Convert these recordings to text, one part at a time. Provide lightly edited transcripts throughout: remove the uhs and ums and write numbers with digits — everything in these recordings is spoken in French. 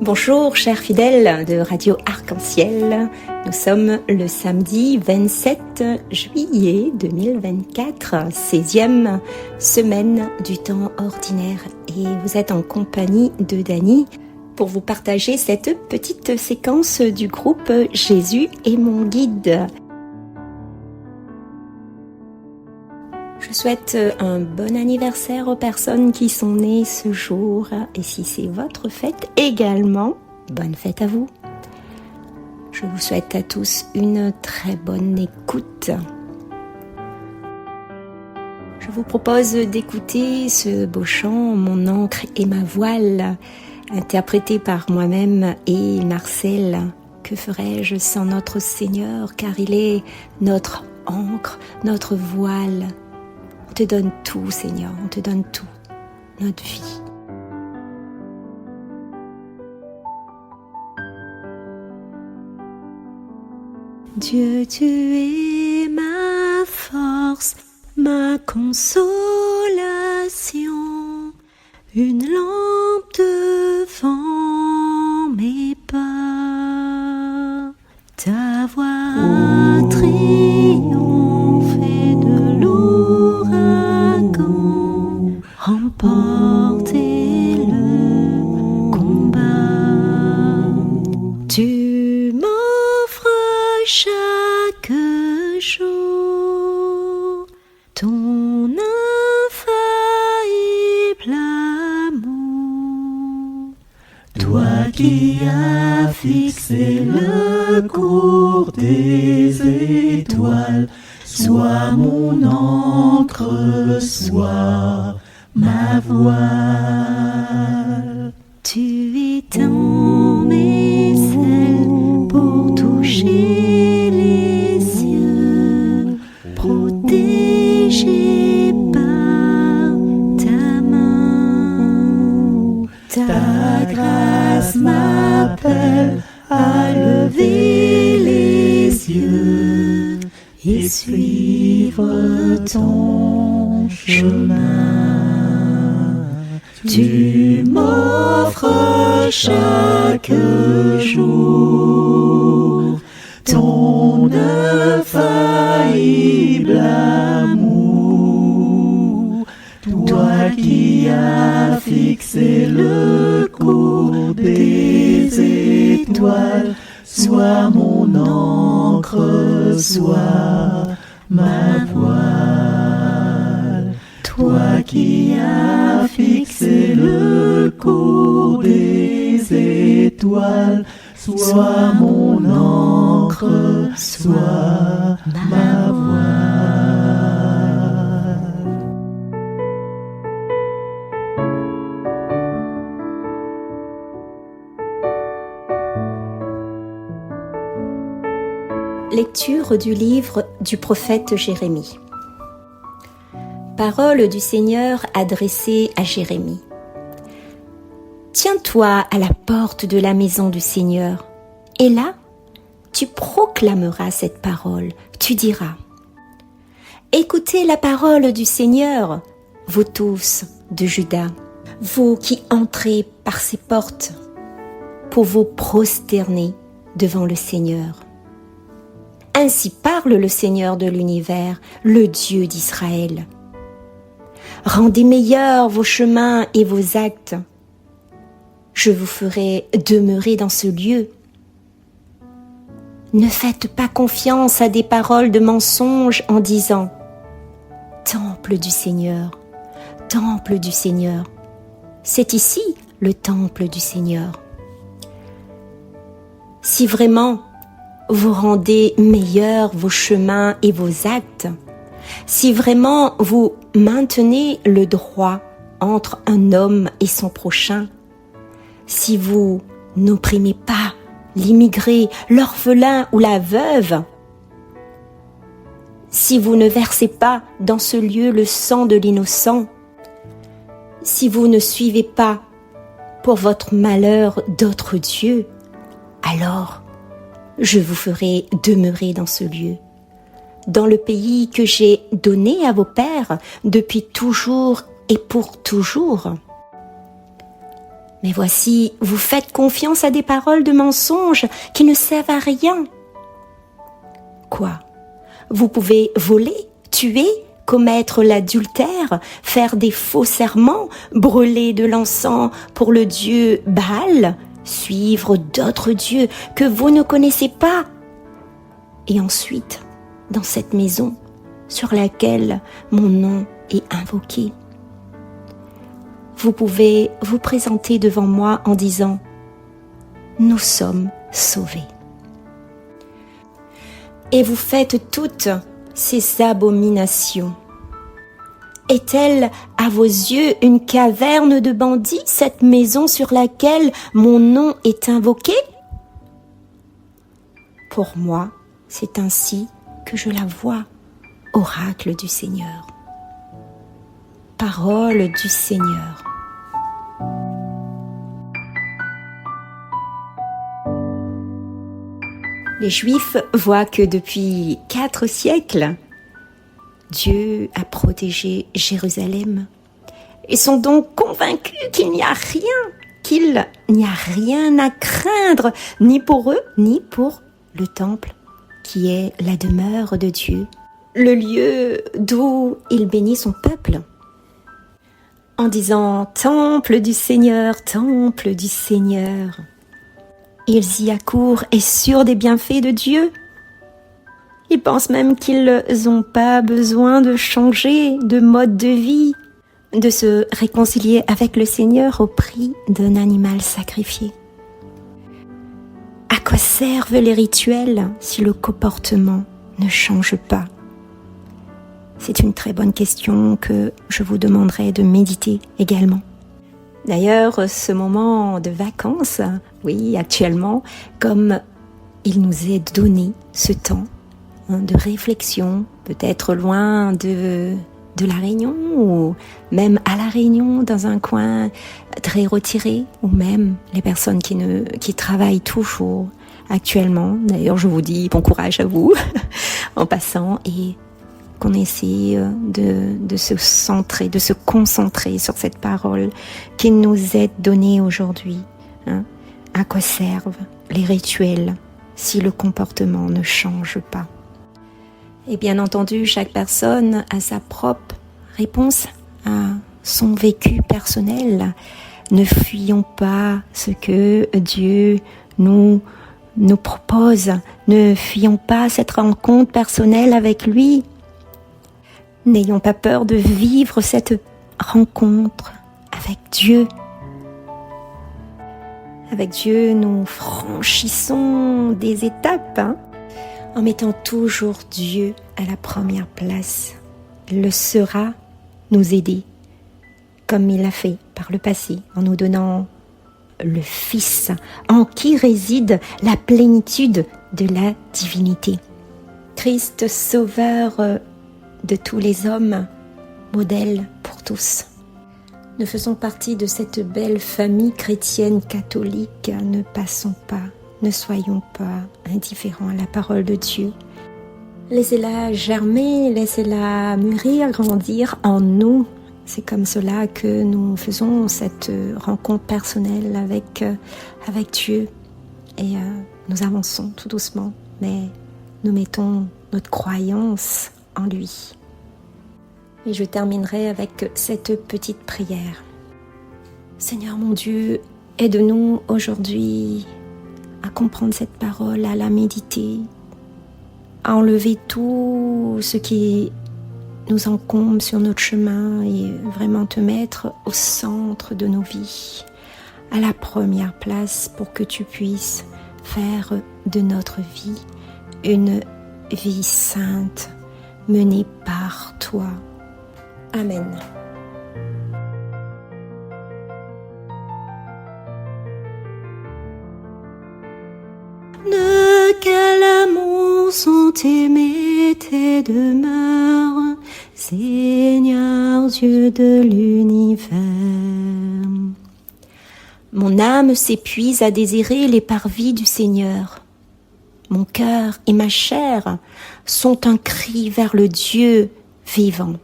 Bonjour chers fidèles de Radio Arc-en-Ciel, nous sommes le samedi 27 juillet 2024, 16e semaine du temps ordinaire et vous êtes en compagnie de Dani pour vous partager cette petite séquence du groupe Jésus est mon guide. Je souhaite un bon anniversaire aux personnes qui sont nées ce jour et si c'est votre fête également, bonne fête à vous. Je vous souhaite à tous une très bonne écoute. Je vous propose d'écouter ce beau chant, Mon encre et ma voile, interprété par moi-même et Marcel. Que ferais-je sans notre Seigneur, car il est notre encre, notre voile. On te donne tout, Seigneur, on te donne tout, notre vie. Dieu, tu es ma force, ma consolation, une lampe devant mes pas. Ta voix a triomphé de l'ouragan, remporté le combat. Tu m'offres chaque jour ton infaillible amour. Toi qui as fixé le cours des étoiles, sois mon encre, sois ma voile. Tu étends mes ailes pour toucher les cieux, protégé par ta main. Ta grâce m'appelle à lever les yeux et suivre ton chemin. Tu m'offres chaque jour ton infaillible amour. Toi qui as fixé le cours des étoiles, sois mon encre, sois ma voile. Toi qui as fixé le cours des étoiles, sois mon encre, sois ma voile. Lecture du livre du prophète Jérémie. Parole du Seigneur adressée à Jérémie. Tiens-toi à la porte de la maison du Seigneur, et là, tu proclameras cette parole, tu diras : écoutez la parole du Seigneur, vous tous de Juda, vous qui entrez par ces portes, pour vous prosterner devant le Seigneur. Ainsi parle le Seigneur de l'univers, le Dieu d'Israël. Rendez meilleurs vos chemins et vos actes. Je vous ferai demeurer dans ce lieu. Ne faites pas confiance à des paroles de mensonge en disant « Temple du Seigneur, temple du Seigneur ». C'est ici le temple du Seigneur. Si vraiment vous rendez meilleurs vos chemins et vos actes, si vraiment vous maintenez le droit entre un homme et son prochain, si vous n'opprimez pas l'immigré, l'orphelin ou la veuve, si vous ne versez pas dans ce lieu le sang de l'innocent, si vous ne suivez pas pour votre malheur d'autres dieux, alors je vous ferai demeurer dans ce lieu, dans le pays que j'ai donné à vos pères depuis toujours et pour toujours. Mais voici, vous faites confiance à des paroles de mensonges qui ne servent à rien. Quoi? Vous pouvez voler, tuer, commettre l'adultère, faire des faux serments, brûler de l'encens pour le dieu Baal, suivre d'autres dieux que vous ne connaissez pas. Et ensuite, dans cette maison sur laquelle mon nom est invoqué, vous pouvez vous présenter devant moi en disant « Nous sommes sauvés ». Et vous faites toutes ces abominations. Est-elle à vos yeux une caverne de bandits, cette maison sur laquelle mon nom est invoqué? Pour moi, c'est ainsi que je la vois, oracle du Seigneur. Parole du Seigneur. Les Juifs voient que depuis 4 siècles, Dieu a protégé Jérusalem. Ils sont donc convaincus qu'il n'y a rien à craindre, ni pour eux, ni pour le temple, qui est la demeure de Dieu, le lieu d'où il bénit son peuple. En disant « Temple du Seigneur, temple du Seigneur », ils y accourent et sûrs des bienfaits de Dieu. Ils pensent même qu'ils n'ont pas besoin de changer de mode de vie, de se réconcilier avec le Seigneur au prix d'un animal sacrifié. À quoi servent les rituels si le comportement ne change pas? C'est une très bonne question que je vous demanderai de méditer également. D'ailleurs, ce moment de vacances, oui, actuellement, comme il nous est donné ce temps de réflexion, peut-être loin de la Réunion, ou même à la Réunion, dans un coin très retiré, ou même les personnes qui travaillent toujours actuellement. D'ailleurs, je vous dis bon courage à vous en passant, et qu'on essaie de se centrer, de se concentrer sur cette parole qui nous est donnée aujourd'hui. À quoi servent les rituels si le comportement ne change pas? Et bien entendu, chaque personne a sa propre réponse à son vécu personnel. Ne fuyons pas ce que Dieu nous propose. Ne fuyons pas cette rencontre personnelle avec lui. N'ayons pas peur de vivre cette rencontre avec Dieu. Avec Dieu, nous franchissons des étapes en mettant toujours Dieu à la première place. Il le saura nous aider, comme il l'a fait par le passé, en nous donnant le Fils, en qui réside la plénitude de la divinité. Christ sauveur de tous les hommes, modèle pour tous. Nous faisons partie de cette belle famille chrétienne catholique. Ne passons pas, ne soyons pas indifférents à la parole de Dieu. Laissez-la germer, laissez-la mûrir, grandir en nous. C'est comme cela que nous faisons cette rencontre personnelle avec Dieu. Et nous avançons tout doucement, mais nous mettons notre croyance en lui. Et je terminerai avec cette petite prière. Seigneur mon Dieu, aide-nous aujourd'hui à comprendre cette parole, à la méditer, à enlever tout ce qui nous encombre sur notre chemin et vraiment te mettre au centre de nos vies, à la première place pour que tu puisses faire de notre vie une vie sainte, menée par toi. Amen. De quel amour sont aimées tes demeures, Seigneur Dieu de l'univers. Mon âme s'épuise à désirer les parvis du Seigneur. Mon cœur et ma chair sont un cri vers le Dieu vivant.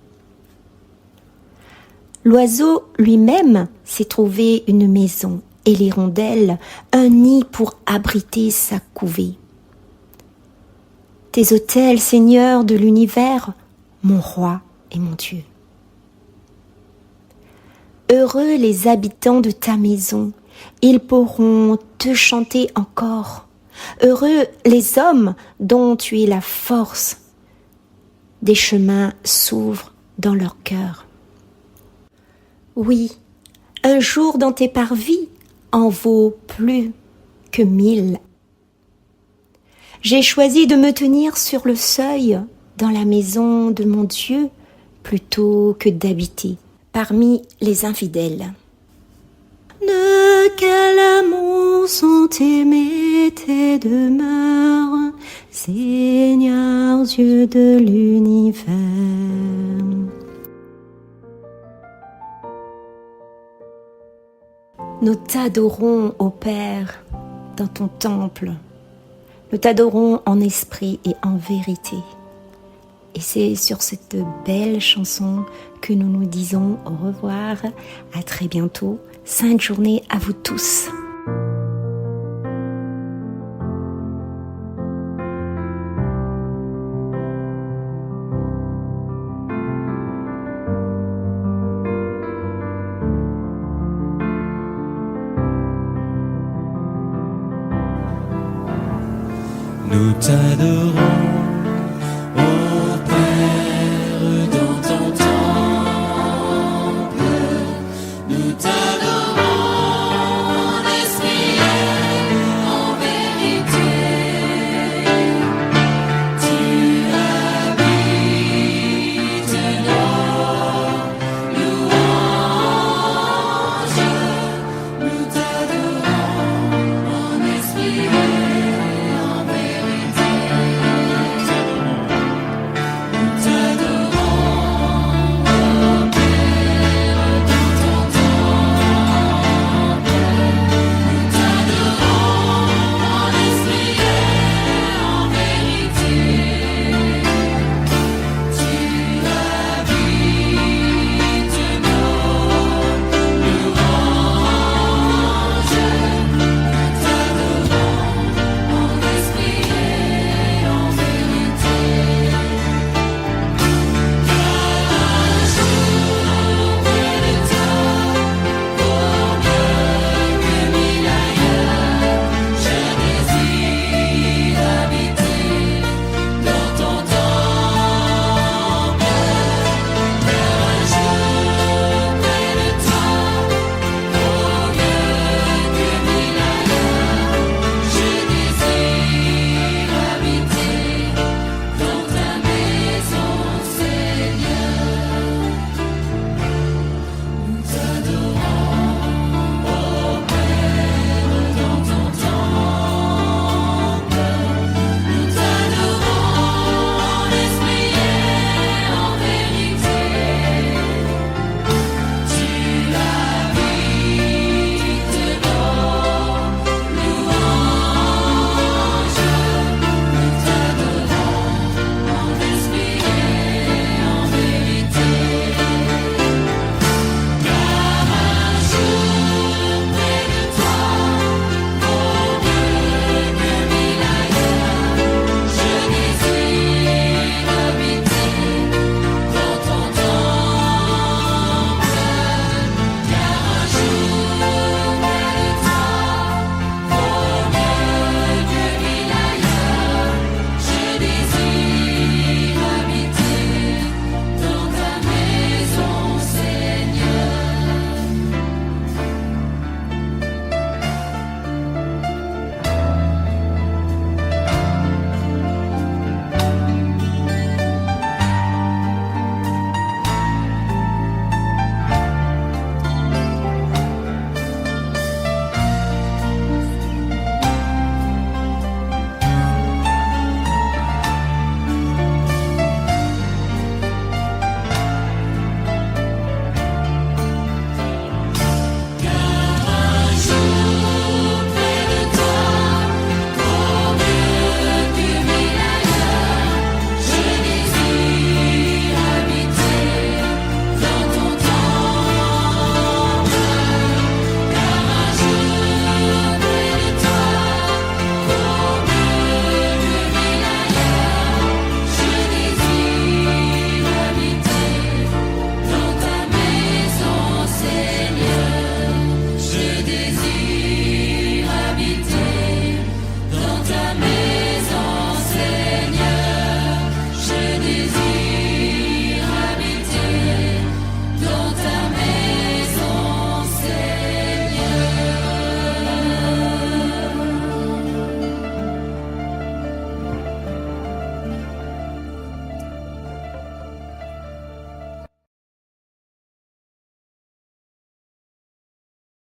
L'oiseau lui-même s'est trouvé une maison et l'hirondelle un nid pour abriter sa couvée. Tes autels, Seigneur de l'univers, mon roi et mon Dieu. Heureux les habitants de ta maison, ils pourront te chanter encore. Heureux les hommes dont tu es la force. Des chemins s'ouvrent dans leur cœur. Oui, un jour dans tes parvis en vaut plus que 1000. J'ai choisi de me tenir sur le seuil dans la maison de mon Dieu plutôt que d'habiter parmi les infidèles. De quel amour sont aimées tes demeures, Seigneur Dieu de l'univers. Nous t'adorons, ô Père, dans ton temple. Nous t'adorons en esprit et en vérité. Et c'est sur cette belle chanson que nous nous disons au revoir. À très bientôt. Sainte journée à vous tous. Nous t'adorons.